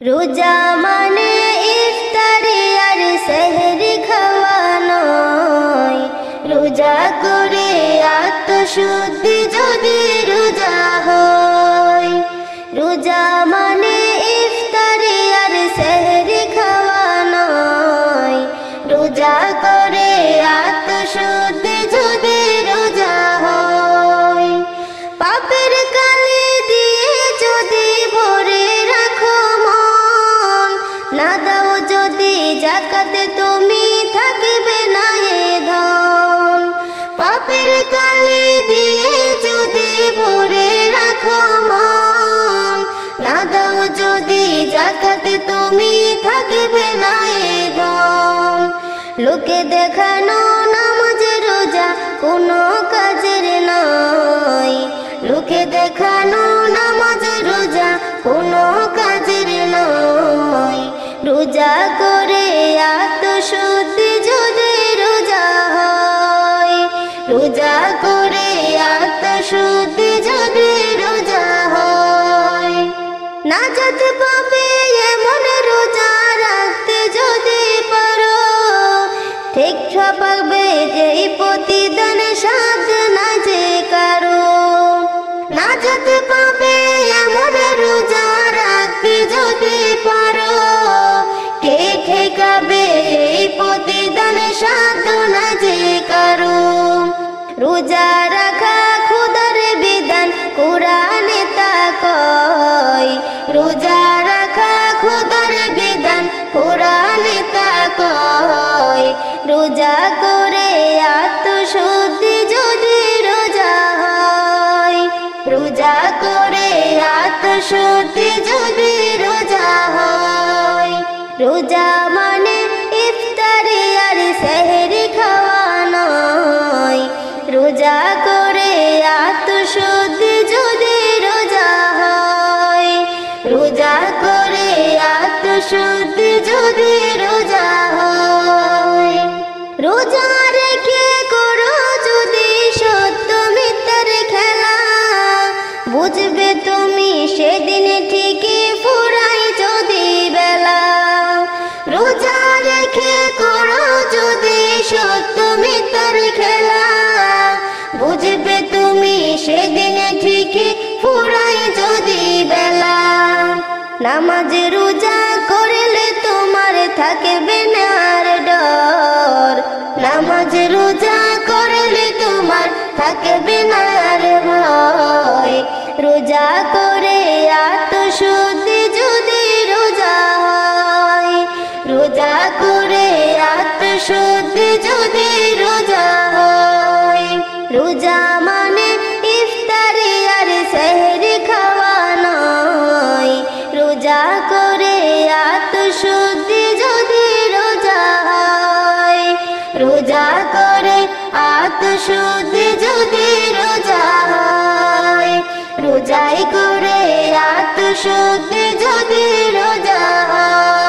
রোজা মানে ইফতারি আর সেহরি খাওয়া নয়। রোজা করে আত্মশুদ্ধি যদি রোজা হয়। রোজা মানে ইফতারি আর সেহরি খাওয়া নয়। রোজা করে আত্মশুদ্ধি যদি রোজা হয়। পাপের কালি দিয়ে যদি ভরে রাখো মন, না দাও যদি যাকাতে তুমি থাকিবে না এ ধন। পাপের কালি দিয়ে যদি ভরে রাখো মন, না দাও যদি যাকাতে তুমি থাকিবে না এ ধন। লোকে দেখানো নামাজ রোজা কোনো কাজের নয়। লোকে দেখানো নামাজ রোজা কোনো কাজের নয়। রোজা করে আত্মশুদ্ধি যদি রোজা হয়। রোজা করে আত্মশুদ্ধি যদি রোজা হয়। নাজাত পাবে এমন রোজা রাখতে যদি পারো, শিক্ষা পাবে যেই প্রতিদান সাধ না যে কারো। নাজাত পাবে এমন রোজা রাখতে যদি পারো, কে ঠেকাবে এই প্রতিদান সাধ না যে কারো। রোজা রাখা খোদার বিধান কোরআনে তা কয়। রোজা রাখা খোদার বিধান কোরআনে তা কয়। রোজা করে আত্মশুদ্ধি যদি রোজা হয়। রোজা করে আত্মশুদ্ধি যদি রোজা হয়। রোজা মানে ইফতারি আর সেহরি খাওয়া নয়। রোজা করে আত্মশুদ্ধি যদি রোজা হয়। রোজা করে আত্মশুদ্ধি যদি রোজা হয়। রোজা রেখে করো যদি সত্য মিথ্যার খেলা, বুঝবে তুমি সেদিন ঠিকই ফুরাই যদি বেলা। রোজা রেখে করো যদি সত্য মিথ্যার খেলা, বুঝবে তুমি সেদিন ঠিকই ফুরাই যদি বেলা। নামাজ রোজা করলে তোমার থাকবে না আর ডর। নামাজ রোজা করলে তোমার থাকবে না আর ভয়। রোজা করে আত্মশুদ্ধি যদি রোজা হয়। রোজা করে আত্মশুদ্ধি যদি রোজা হয়। রোজা মানে ইফতারি আর সেহরি খাওয়া নয়। রোজা করে আত্মশুদ্ধি যদি রোজা হয়। রোজা করে আত্মশুদ্ধি যদি রোজা হয়। রোজাই করে আত্মশুদ্ধি যদি রোজা হয়।